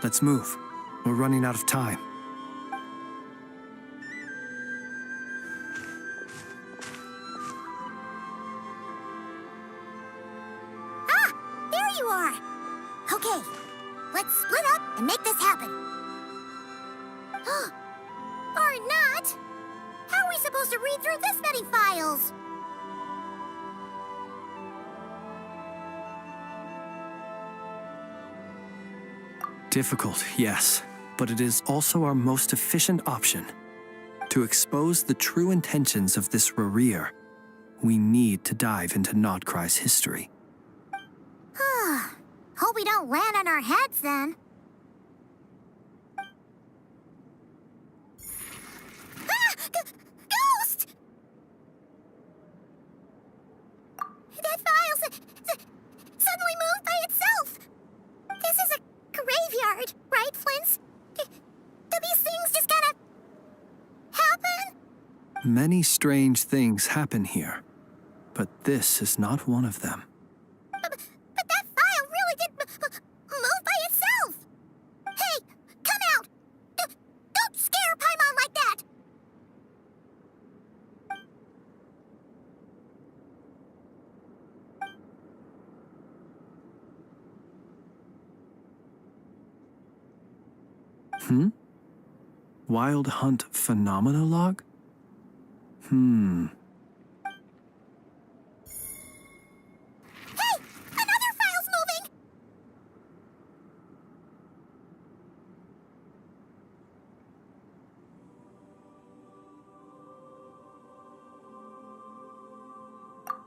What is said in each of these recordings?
Let's move. We're running out of time. Ah! There you are! Okay, let's split up and make this happen. Or not! How are we supposed to read through this many files? Difficult, yes, but it is also our most efficient option. To expose the true intentions of this Rereer, we need to dive into Nodcry's history. Hope we don't land on our heads then. Ghost! That file suddenly moved by itself. This is a graveyard, right, Flint? Do these things just kind of happen? Many strange things happen here, but this is not one of them. But that file really did move by itself. Hey, come out! Don't scare Paimon like that! Wild Hunt Phenomenologue? Hey! Another file's moving!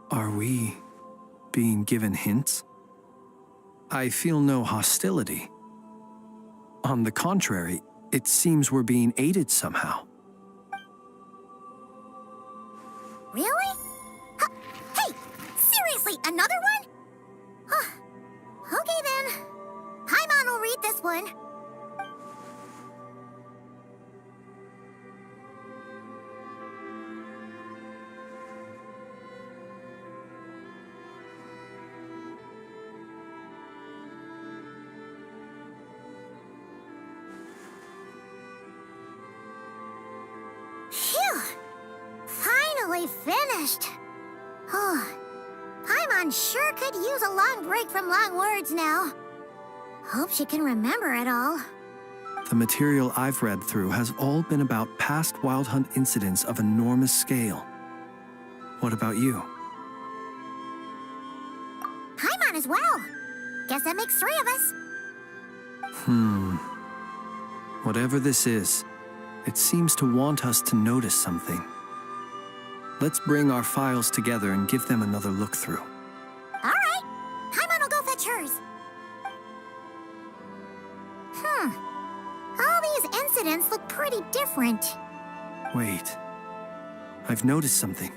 Are we being given hints? I feel no hostility. On the contrary, it seems we're being aided somehow. Really? Hey! Seriously, another one? Okay then. Paimon will read this one. Phew! Finally finished. Paimon sure could use a long break from long words now. Hope she can remember it all. The material I've read through has all been about past Wild Hunt incidents of enormous scale. What about you? Paimon as well. Guess that makes 3 of us. Whatever this is, it seems to want us to notice something. Let's bring our files together and give them another look through. All right. Paimon will go fetch hers. All these incidents look pretty different. Wait. I've noticed something.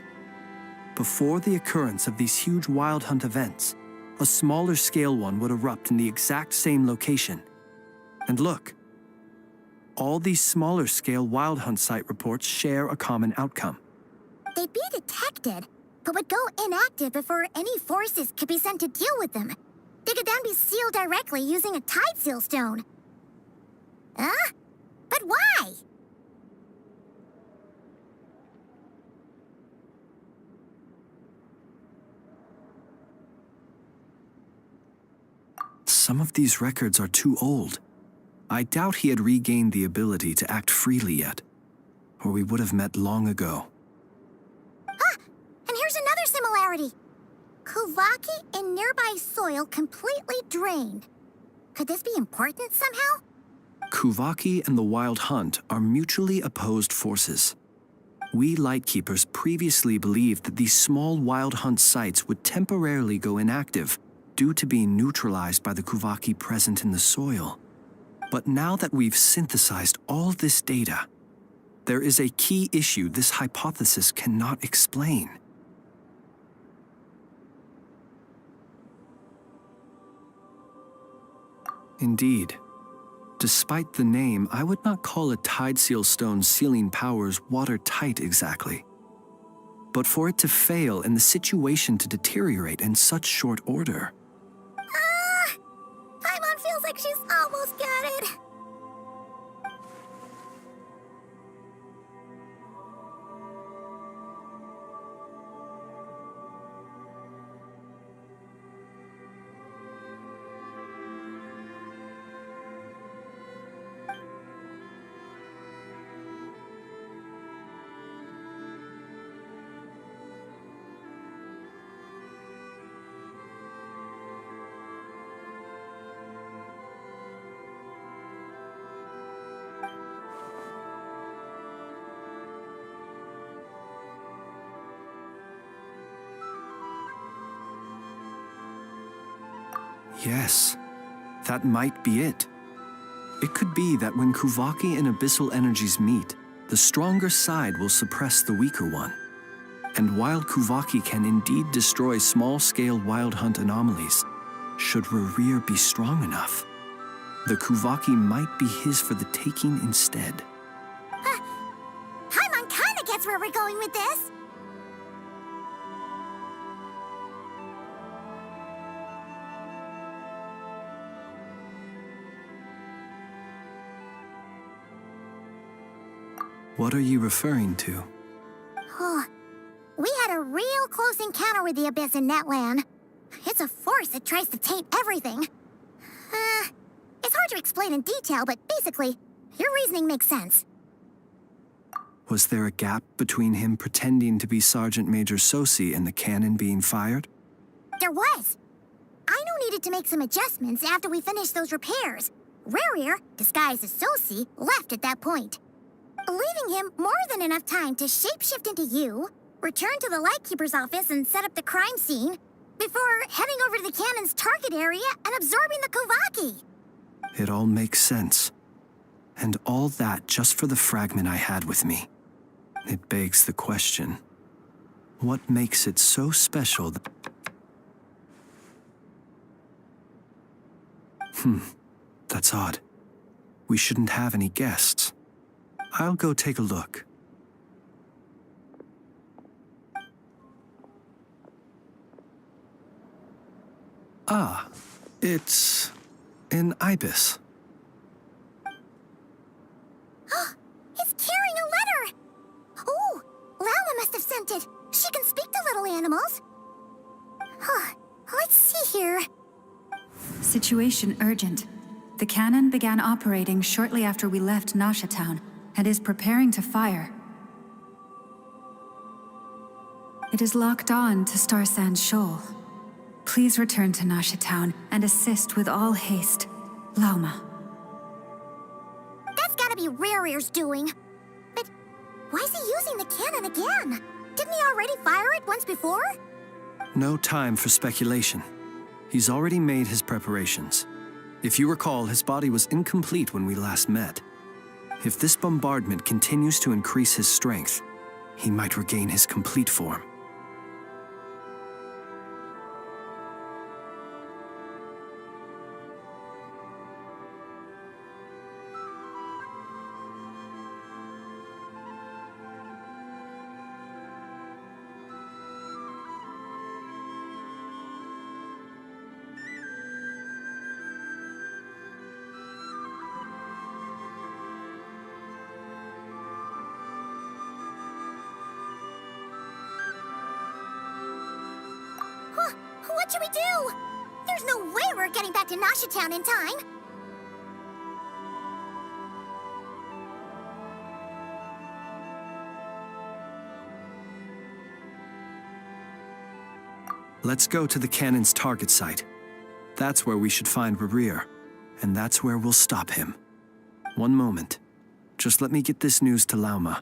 Before the occurrence of these huge Wild Hunt events, a smaller scale one would erupt in the exact same location. And look. All these smaller scale Wild Hunt site reports share a common outcome. They'd be detected, but would go inactive before any forces could be sent to deal with them. They could then be sealed directly using a tide seal stone. But why? Some of these records are too old. I doubt he had regained the ability to act freely yet, or we would have met long ago. And here's another similarity. Kuvaki in nearby soil completely drained. Could this be important somehow? Kuvaki and the Wild Hunt are mutually opposed forces. We Lightkeepers previously believed that these small Wild Hunt sites would temporarily go inactive due to being neutralized by the Kuvaki present in the soil. But now that we've synthesized all this data, there is a key issue this hypothesis cannot explain. Indeed. Despite the name, I would not call a tide seal stone's sealing powers watertight exactly. But for it to fail and the situation to deteriorate in such short order... Paimon feels like she's almost got it. Yes, that might be it. It could be that when Kuvaki and abyssal energies meet, the stronger side will suppress the weaker one. And while Kuvaki can indeed destroy small-scale wild hunt anomalies, should Rerir be strong enough, the Kuvaki might be his for the taking instead. Paimon kinda gets where we're going with this. What are you referring to? We had a real close encounter with the Abyss in Netland. It's a force that tries to taint everything. It's hard to explain in detail, but basically, your reasoning makes sense. Was there a gap between him pretending to be Sergeant Major Sosi and the cannon being fired? There was. Aino needed to make some adjustments after we finished those repairs. Rerir, disguised as Sosi, left at that point, leaving him more than enough time to shapeshift into you, return to the Lightkeeper's office and set up the crime scene, before heading over to the cannon's target area and absorbing the Kuvaki. It all makes sense. And all that just for the fragment I had with me. It begs the question, what makes it so special that... That's odd. We shouldn't have any guests. I'll go take a look. Ah, it's an ibis. It's carrying a letter! Oh, Lala must have sent it. She can speak to little animals. Let's see here. Situation urgent. The cannon began operating shortly after we left Nasha Town and is preparing to fire. It is locked on to Star Sand Shoal. Please return to Nasha Town and assist with all haste. Lauma. That's gotta be Rerir's doing. But why is he using the cannon again? Didn't he already fire it once before? No time for speculation. He's already made his preparations. If you recall, his body was incomplete when we last met. If this bombardment continues to increase his strength, he might regain his complete form. What should we do? There's no way we're getting back to Nasha Town in time. Let's go to the cannon's target site. That's where we should find Rerir, and that's where we'll stop him. One moment. Just let me get this news to Lauma.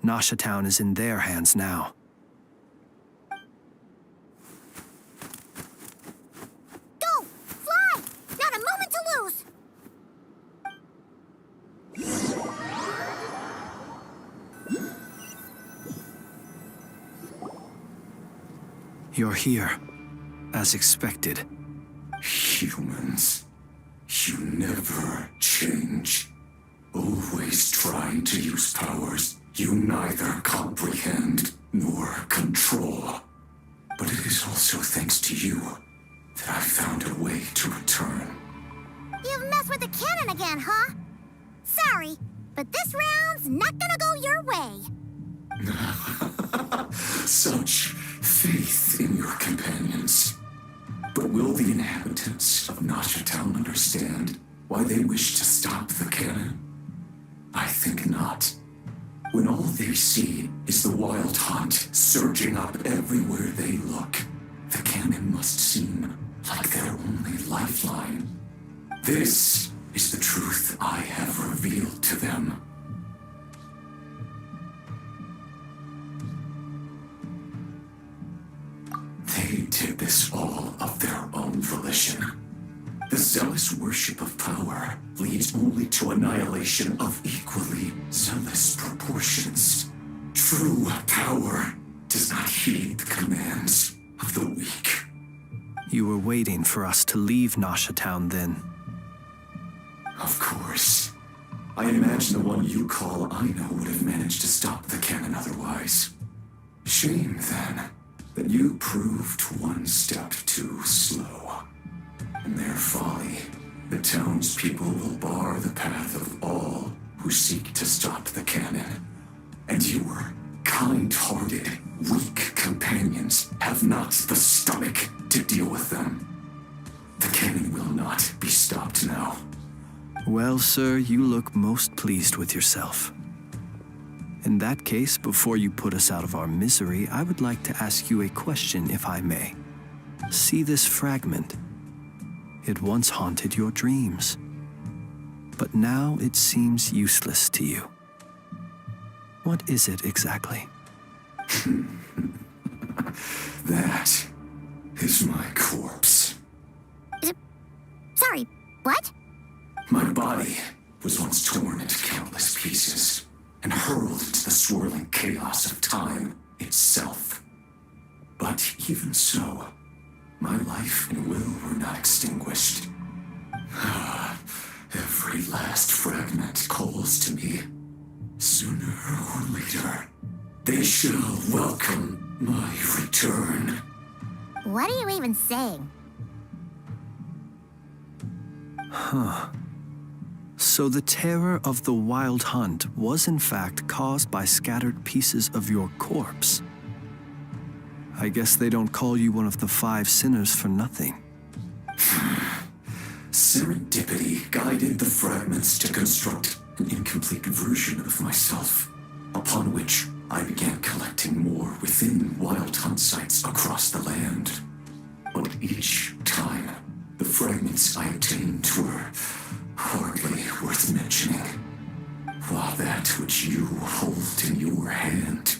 Nasha Town is in their hands now. Go! Fly! Not a moment to lose! You're here, as expected. Humans, you never change. Always trying to use powers you neither comprehend nor control. But it is also thanks to you that I found a way to return. again, huh? Sorry, but this round's not gonna go your way. Such faith in your companions. But will the inhabitants of Nasha Town understand why they wish to stop the cannon? I think not. When all they see is the wild hunt surging up everywhere they look, the cannon must seem like their only lifeline. This is the truth I have revealed to them. They did this all of their own volition. The zealous worship of power leads only to annihilation of equally zealous proportions. True power does not heed the commands of the weak. You were waiting for us to leave Nasha Town then. Of course. I imagine the one you call Aino would have managed to stop the cannon otherwise. Shame, then, that you proved one step too slow. In their folly, the townspeople will bar the path of all who seek to stop the cannon. And your kind-hearted, weak companions have not the stomach to deal with them. The cannon will not be stopped now. Well, sir, you look most pleased with yourself. In that case, before you put us out of our misery, I would like to ask you a question, if I may. See this fragment? It once haunted your dreams, but now it seems useless to you. What is it exactly? That is my corpse. Sorry, what? My body was once torn into countless pieces and hurled into the swirling chaos of time itself. But even so, my life and will were not extinguished. Every last fragment calls to me. Sooner or later, they shall welcome my return. What are you even saying? So the terror of the wild hunt was in fact caused by scattered pieces of your corpse. I guess they don't call you one of the 5 sinners for nothing. Serendipity guided the fragments to construct an incomplete version of myself, upon which I began collecting more within wild hunt sites across the land. But each time, the fragments I obtained were hardly worth mentioning, while that which you hold in your hand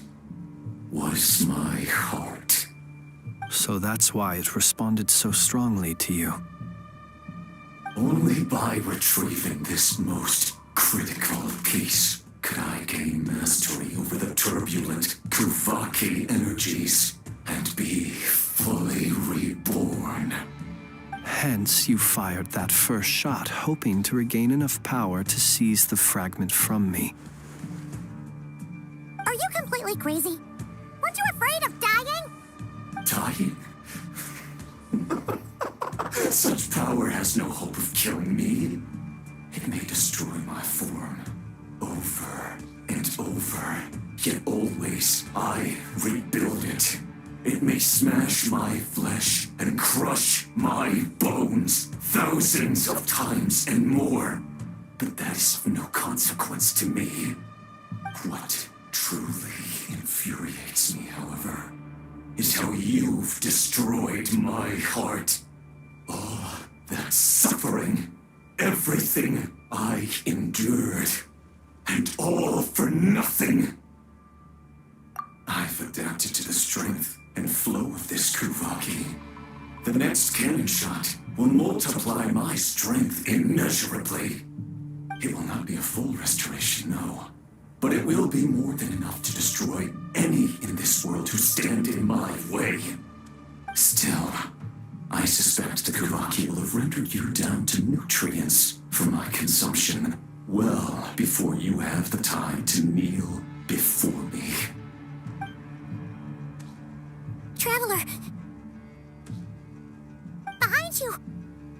was my heart. So that's why it responded so strongly to you. Only by retrieving this most critical piece could I gain mastery over the turbulent Kuvaki energies and be fully reborn. Hence, you fired that first shot, hoping to regain enough power to seize the fragment from me. Are you completely crazy? Weren't you afraid of dying? Dying? Such power has no hope of killing me. It may destroy my form over and over, yet always I rebuild it. It may smash my flesh and crush my bones thousands of times and more, but that is of no consequence to me. What truly infuriates me, however, is how you've destroyed my heart. All that suffering, everything I endured, and all for nothing. I've adapted to the strength and flow of this Kuvaki. The next cannon shot will multiply my strength immeasurably. It will not be a full restoration, no, but it will be more than enough to destroy any in this world who stand in my way. Still, I suspect the Kuvaki will have rendered you down to nutrients for my consumption well before you have the time to kneel before me. Traveler! Behind you!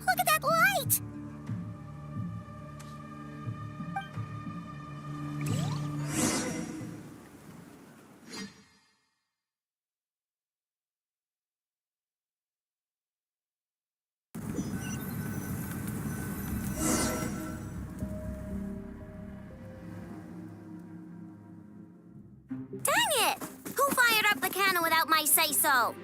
Look at that light! say so.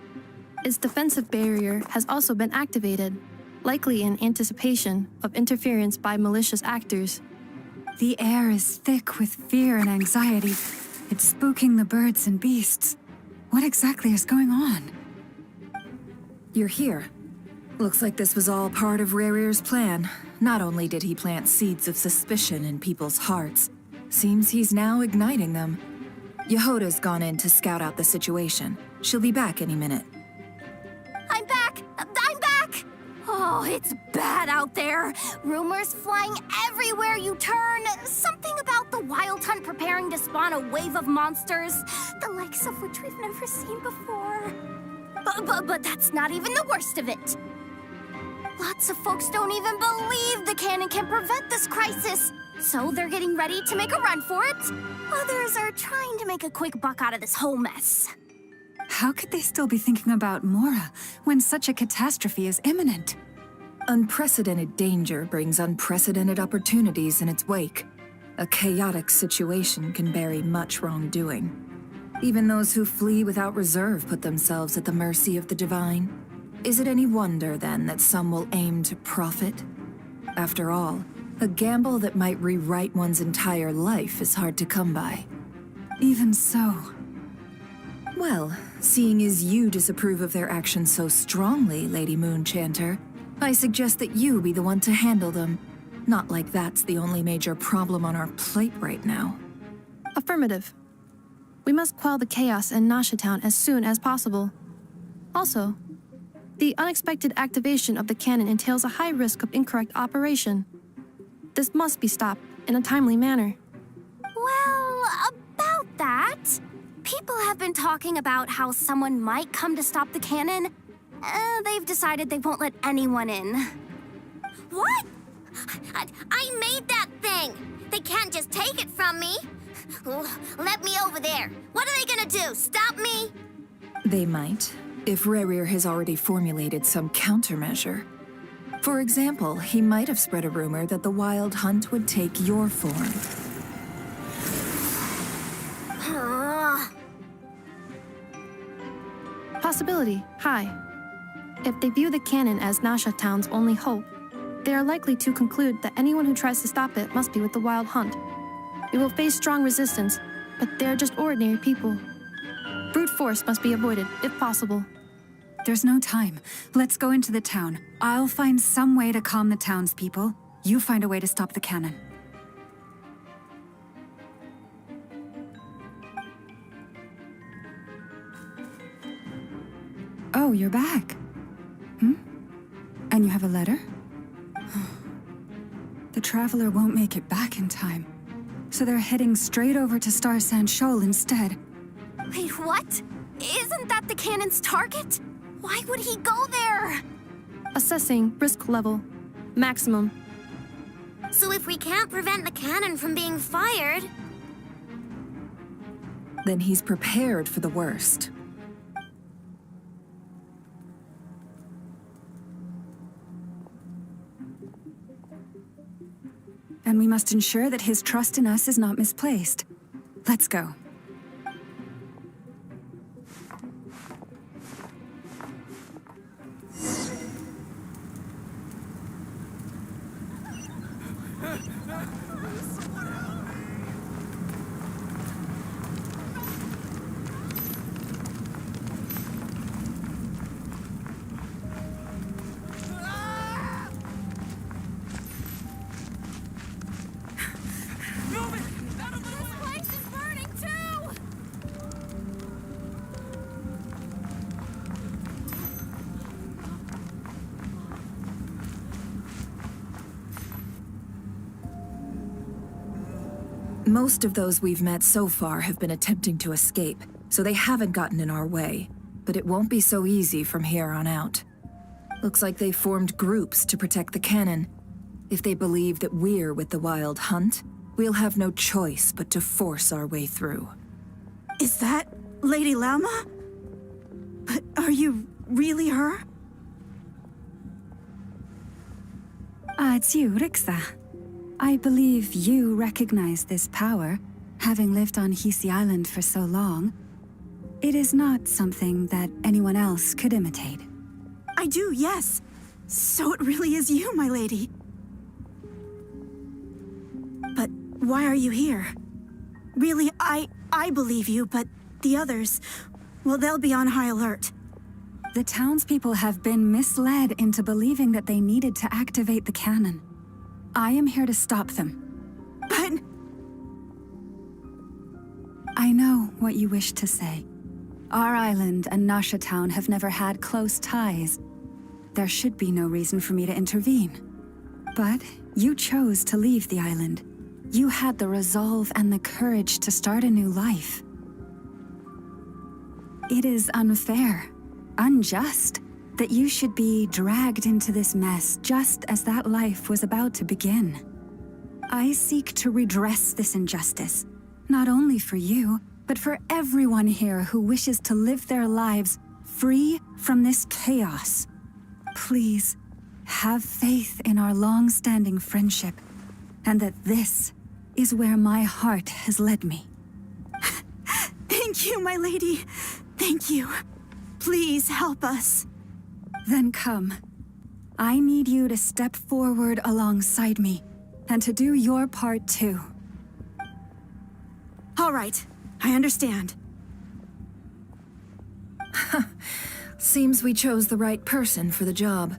Its defensive barrier has also been activated, likely in anticipation of interference by malicious actors. The air is thick with fear and anxiety. It's spooking the birds and beasts. What exactly is going on? You're here. Looks like this was all part of Rarir's plan. Not only did he plant seeds of suspicion in people's hearts, seems he's now igniting them. Yehoda's gone in to scout out the situation. She'll be back any minute. I'm back! I'm back! Oh, it's bad out there. Rumors flying everywhere you turn. Something about the Wild Hunt preparing to spawn a wave of monsters, the likes of which we've never seen before. But that's not even the worst of it. Lots of folks don't even believe the cannon can prevent this crisis, so they're getting ready to make a run for it. Others are trying to make a quick buck out of this whole mess. How could they still be thinking about Mora when such a catastrophe is imminent? Unprecedented danger brings unprecedented opportunities in its wake. A chaotic situation can bury much wrongdoing. Even those who flee without reserve put themselves at the mercy of the divine. Is it any wonder, then, that some will aim to profit? After all, a gamble that might rewrite one's entire life is hard to come by. Even so. Well, seeing as you disapprove of their actions so strongly, Lady Moonchanter, I suggest that you be the one to handle them. Not like that's the only major problem on our plate right now. Affirmative. We must quell the chaos in Nasha Town as soon as possible. Also, the unexpected activation of the cannon entails a high risk of incorrect operation. This must be stopped in a timely manner. Well, about that, people have been talking about how someone might come to stop the cannon. They've decided they won't let anyone in. What? I made that thing! They can't just take it from me! Let me over there. What are they gonna do, stop me? They might, if Rarir has already formulated some countermeasure. For example, he might have spread a rumor that the Wild Hunt would take your form. Possibility high. If they view the cannon as Nasha Town's only hope, they are likely to conclude that anyone who tries to stop it must be with the Wild Hunt. We will face strong resistance, but they are just ordinary people. Brute force must be avoided, if possible. There's no time. Let's go into the town. I'll find some way to calm the townspeople. You find a way to stop the cannon. Oh, you're back. And you have a letter? The Traveler won't make it back in time. So they're heading straight over to Star Sand Shoal instead. Wait, what? Isn't that the cannon's target? Why would he go there? Assessing risk level. Maximum. So if we can't prevent the cannon from being fired... Then he's prepared for the worst. And we must ensure that his trust in us is not misplaced. Let's go. Most of those we've met so far have been attempting to escape, so they haven't gotten in our way. But it won't be so easy from here on out. Looks like they formed groups to protect the cannon. If they believe that we're with the Wild Hunt, we'll have no choice but to force our way through. Is that Lady Lalma? But are you really her? It's you, Rixa. I believe you recognize this power, having lived on Hisi Island for so long. It is not something that anyone else could imitate. I do, yes. So it really is you, my lady. But why are you here? Really, I believe you, but the others, well, they'll be on high alert. The townspeople have been misled into believing that they needed to activate the cannon. I am here to stop them. But I know what you wish to say. Our island and Nasha Town have never had close ties. There should be no reason for me to intervene. But you chose to leave the island. You had the resolve and the courage to start a new life. It is unfair, unjust, that you should be dragged into this mess just as that life was about to begin. I seek to redress this injustice, not only for you, but for everyone here who wishes to live their lives free from this chaos. Please, have faith in our long-standing friendship, and that this is where my heart has led me. thank you, my lady. Thank you. Please help us. Then come. I need you to step forward alongside me, and to do your part too. All right, I understand. Seems we chose the right person for the job.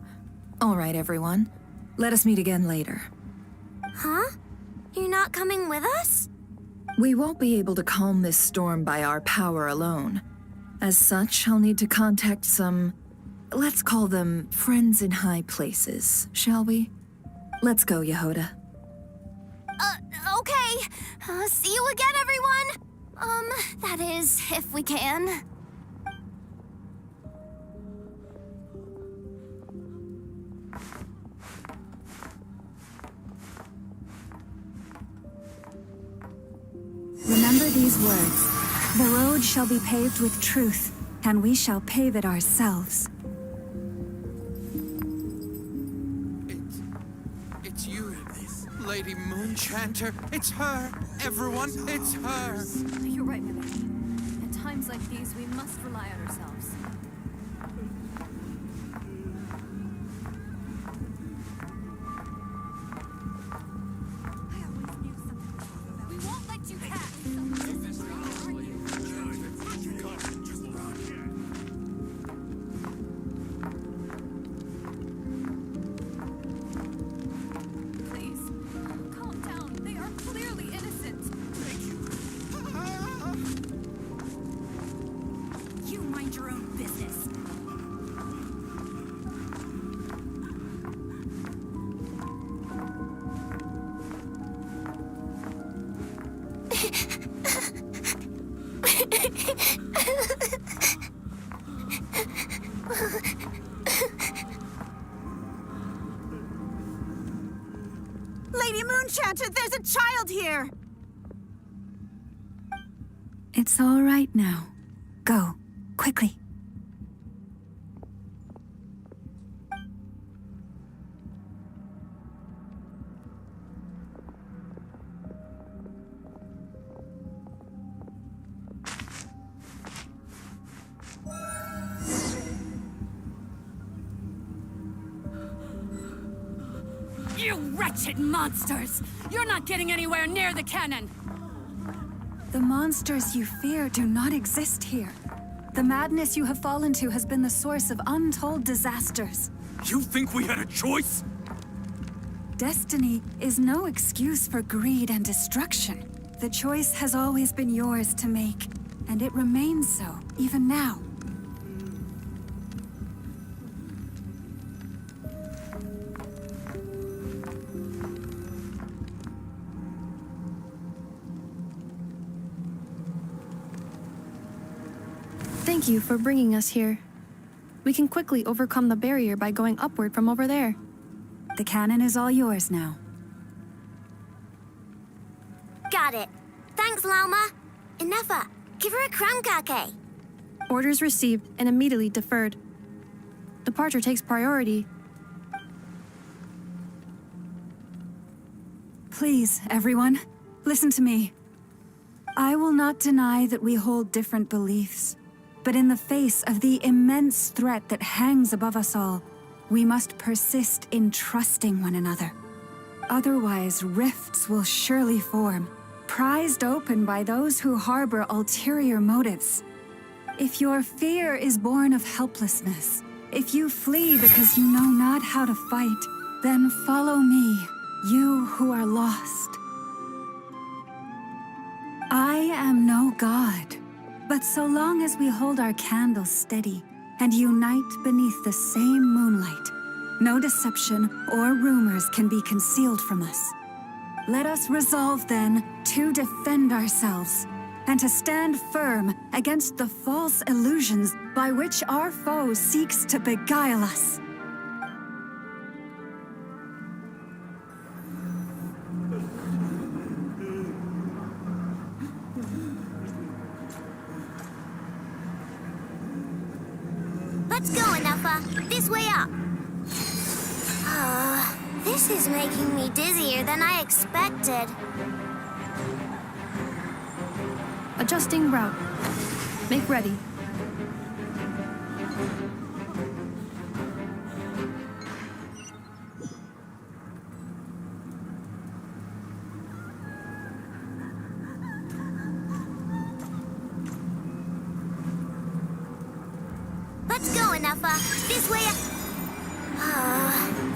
All right, everyone. Let us meet again later. Huh? You're not coming with us? We won't be able to calm this storm by our power alone. As such, I'll need to contact some... let's call them friends in high places, shall we? Let's go, Yehoda. Okay. See you again, everyone. That is, if we can. Remember these words. The road shall be paved with truth, and we shall pave it ourselves. It's you, Lady Moonchanter. It's her. Everyone, it's her. You're right, my lady. At times like these, we must rely on ourselves. We won't let you pass. Please, calm down. They are clearly innocent. You mind your own business. Lady Moonchanter, there's a child here! It's all right now. Go, quickly. You wretched monsters! You're not getting anywhere near the cannon! The monsters you fear do not exist here. The madness you have fallen to has been the source of untold disasters. You think we had a choice? Destiny is no excuse for greed and destruction. The choice has always been yours to make, and it remains so, even now. Thank you for bringing us here. We can quickly overcome the barrier by going upward from over there. The cannon is all yours now. Got it. Thanks, Lauma. Inefa, give her a crown kake. Orders received and immediately deferred. Departure takes priority. Please, everyone, listen to me. I will not deny that we hold different beliefs, But in the face of the immense threat that hangs above us all, we must persist in trusting one another. Otherwise, rifts will surely form, prized open by those who harbor ulterior motives. If your fear is born of helplessness, if you flee because you know not how to fight, then follow me, you who are lost. I am no god, but so long as we hold our candles steady and unite beneath the same moonlight, no deception or rumors can be concealed from us. Let us resolve then to defend ourselves and to stand firm against the false illusions by which our foe seeks to beguile us. Let's go, Anafa. This way up. This is making me dizzier than I expected. Adjusting route. Make ready. Let's go, Anafa. This way up.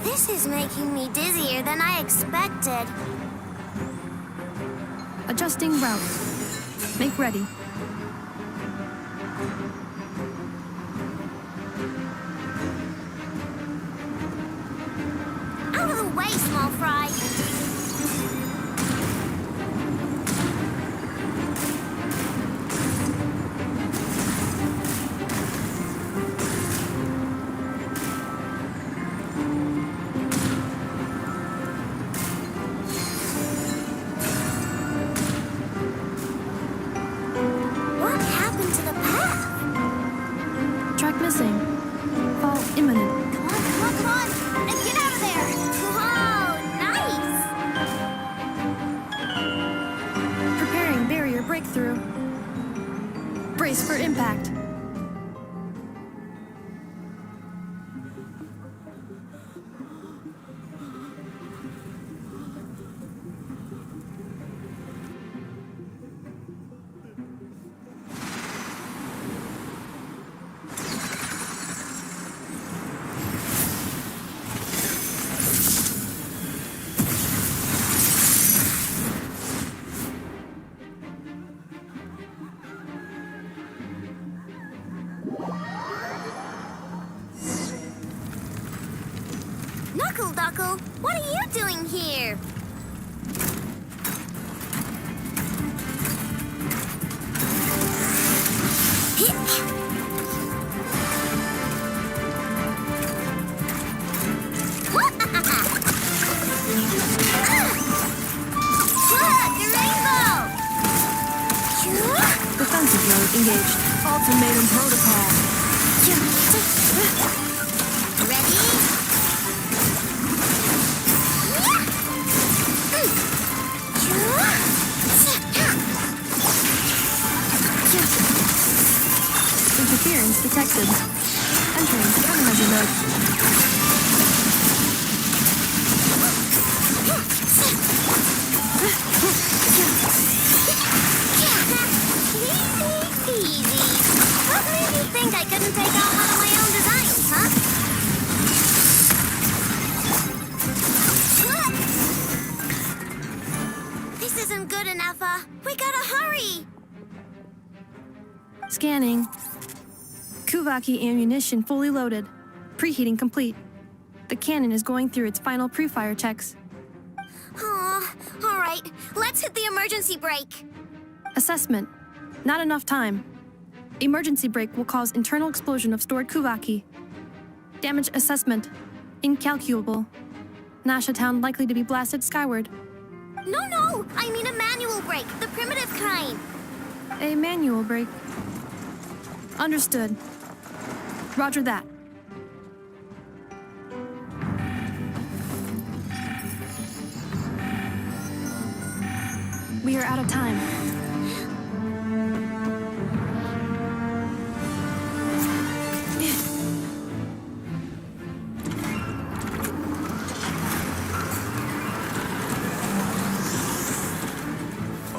This is making me dizzier than I expected. Adjusting route. Make ready. Out of the way, small fry. What happened to the path? Track missing. Fall imminent. Come on, come on, come on! Let's get out of there! Whoa, nice! Preparing barrier breakthrough. Brace for impact. Knuckle Duckle, what are you doing here? Look, a rainbow! Defensive mode engaged. Ultimatum protocol. Ready? Interference detected. Entering countermeasure mode. Easy. What made you think I couldn't take out one of my own designs, huh? This isn't good enough, we gotta hurry! Scanning. Kuvaki ammunition fully loaded. Preheating complete. The cannon is going through its final pre-fire checks. All right, let's hit the emergency brake. Assessment. Not enough time. Emergency brake will cause internal explosion of stored Kuvaki. Damage assessment. Incalculable. Nasha Town likely to be blasted skyward. No, I mean a manual brake, the primitive kind. A manual brake. Understood. Roger that. We are out of time.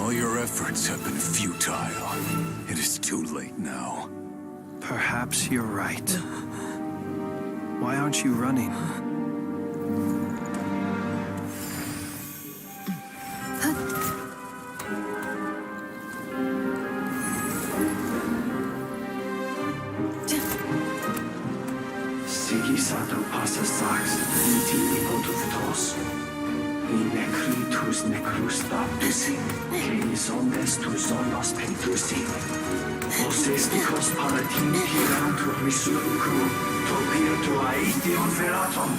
All your efforts have been futile. It is too late now. Perhaps you're right. Why aren't you running? Sigisato passa sax, intimi potutos. In necritus necrus baptisi, canis omnes tu zonos pentusi. Osesticos palatini pirantur resurrecru, topir aetheon veratum.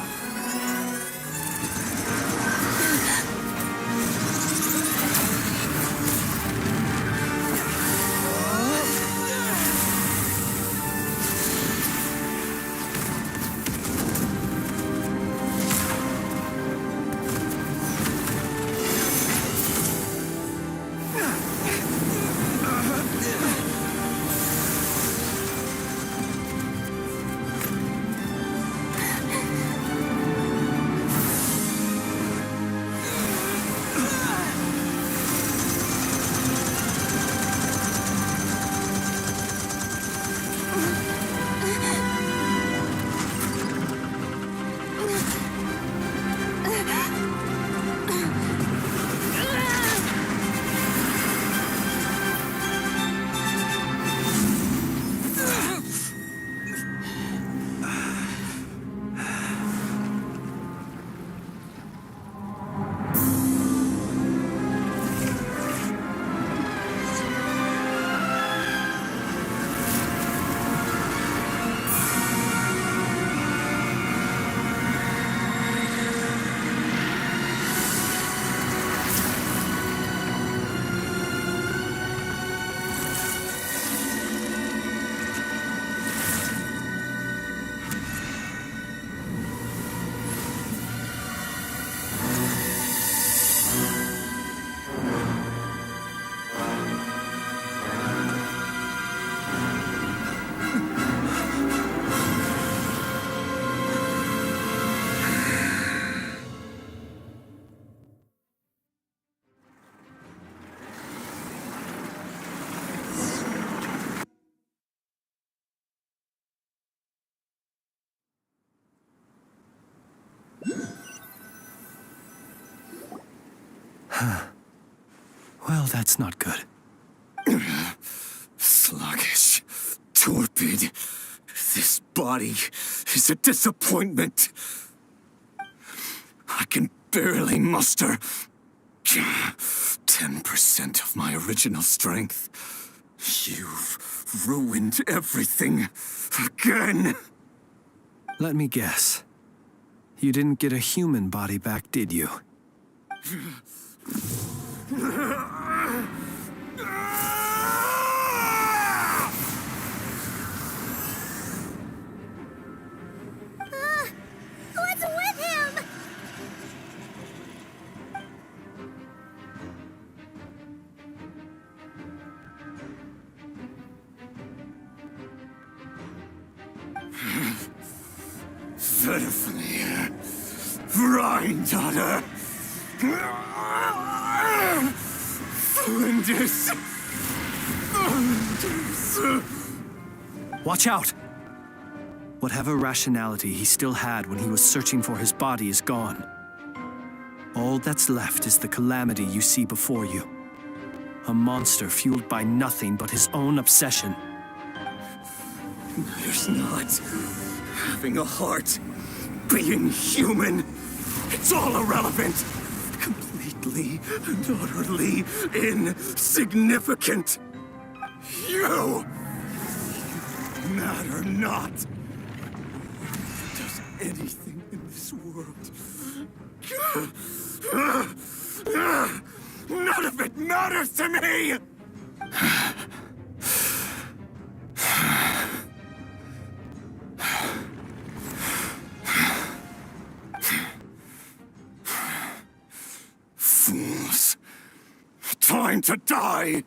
Well, that's not good. Sluggish, torpid. This body is a disappointment. I can barely muster 10% of my original strength. You've ruined everything again. Let me guess. You didn't get a human body back, did you? What's with him? Verfnir, Rheindaughter, Flinders. Watch out! Whatever rationality he still had when he was searching for his body is gone. All that's left is the calamity you see before you. A monster fueled by nothing but his own obsession. Matters not. Having a heart, being human, it's all irrelevant. Completely and utterly insignificant. You matter not. Does anything in this world? None of it matters to me! Fools. Time to die!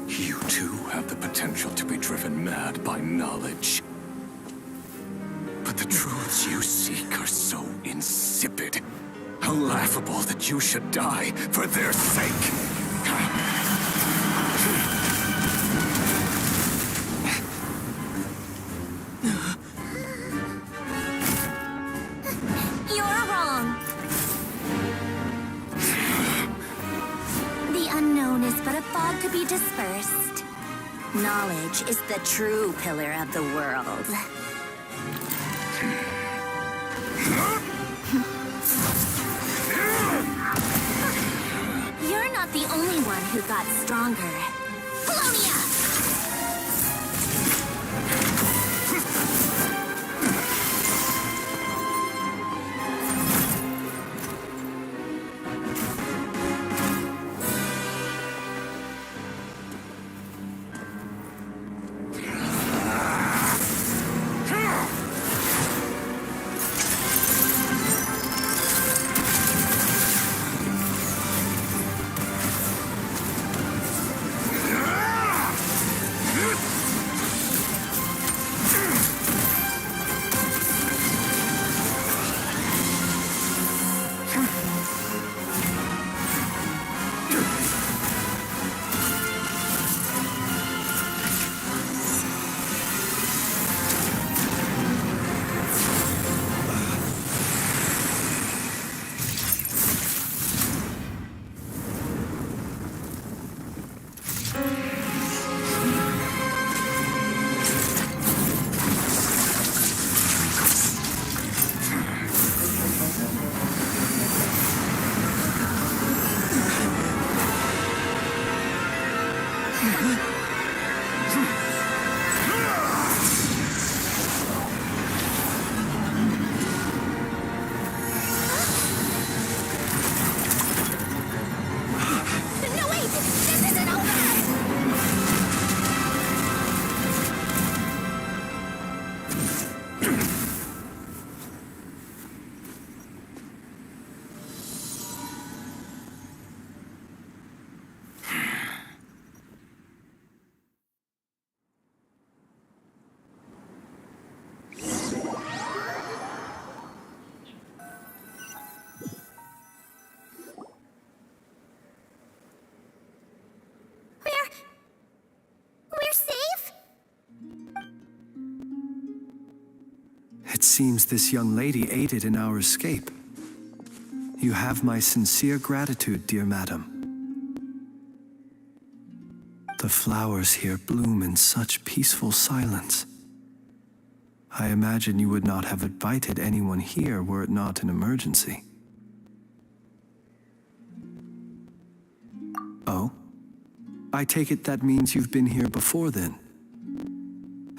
You too have the potential to be driven mad by knowledge. But the The truths you seek are so insipid. How laughable that you should die for their sake. You're wrong. The unknown is but a fog to be dispersed. Knowledge is the true pillar of the world. You're not the only one who got stronger. Polonia! No, wait! This isn't over! We're safe? It seems this young lady aided in our escape. You have my sincere gratitude, dear madam. The flowers here bloom in such peaceful silence. I imagine you would not have invited anyone here were it not an emergency. Oh? I take it that means you've been here before then.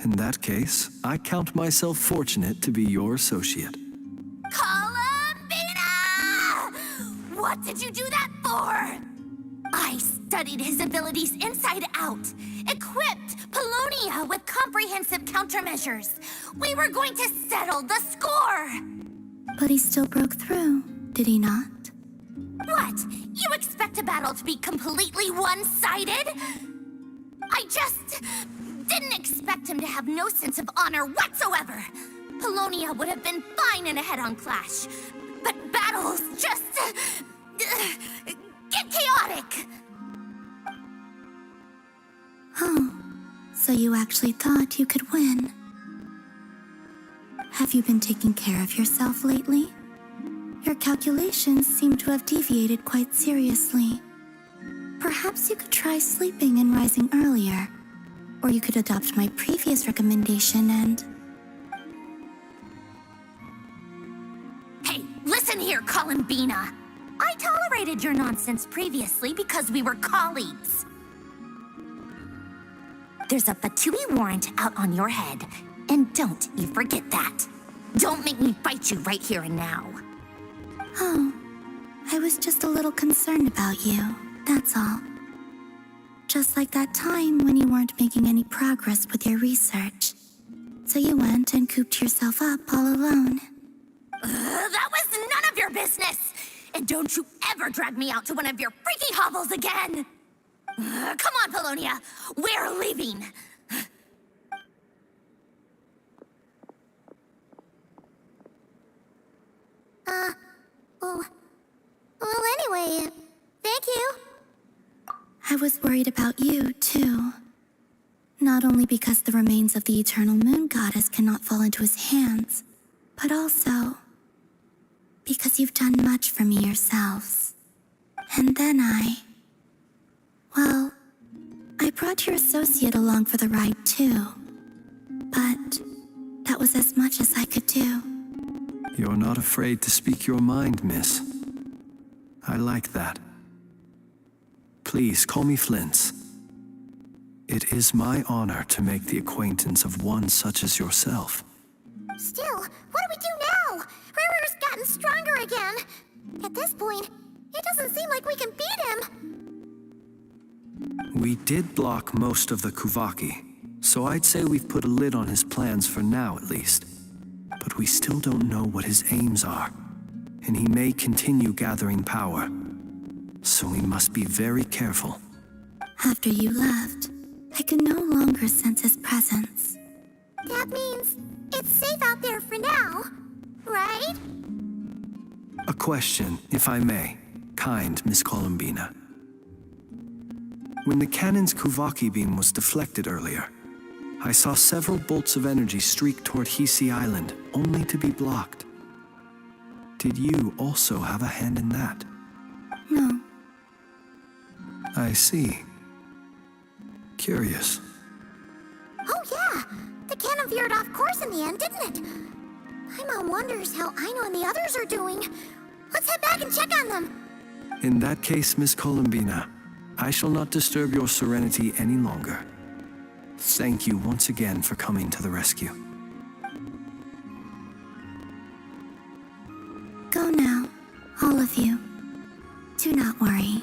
In that case, I count myself fortunate to be your associate. Columbina! What did you do that for? I studied his abilities inside out, equipped Polonia with comprehensive countermeasures. We were going to settle the score. But he still broke through, did he not? What? You expect a battle to be completely one-sided? I just didn't expect him to have no sense of honor whatsoever. Polonia would have been fine in a head-on clash, but battles just get chaotic. Oh, so you actually thought you could win. Have you been taking care of yourself lately? Your calculations seem to have deviated quite seriously. Perhaps you could try sleeping and rising earlier. Or you could adopt my previous recommendation and... Hey, listen here, Columbina. I tolerated your nonsense previously because we were colleagues. There's a Fatui warrant out on your head, and don't you forget that. Don't make me fight you right here and now. Oh, I was just a little concerned about you, that's all. Just like that time when you weren't making any progress with your research. So you went and cooped yourself up all alone. That was none of your business! And don't you ever drag me out to one of your freaky hovels again! Come on, Polonia! We're. We're leaving. I was worried about you, too. Not only because the remains of the eternal moon goddess cannot fall into his hands, but also because you've done much for me yourselves. And then well, I brought your associate along for the ride, too. But that was as much as I could do. You're not afraid to speak your mind, miss. I like that. Please call me Flint's. It is my honor to make the acquaintance of one such as yourself. Still, what do we do now? Rurer's gotten stronger again. At this point, it doesn't seem like we can beat him. We did block most of the Kuvaki, so I'd say we've put a lid on his plans for now at least. But we still don't know what his aims are, and he may continue gathering power. So we must be very careful. After you left, I could no longer sense his presence. That means it's safe out there for now, right? A question, if I may, kind Miss Columbina. When the cannon's Kuvaki beam was deflected earlier, I saw several bolts of energy streak toward Hisi Island, only to be blocked. Did you also have a hand in that? No. I see. Curious. Oh yeah! The cannon veered off course in the end, didn't it? My mom wonders how Aino and the others are doing. Let's head back and check on them. In that case, Miss Columbina, I shall not disturb your serenity any longer. Thank you once again for coming to the rescue. Go now, all of you. Do not worry.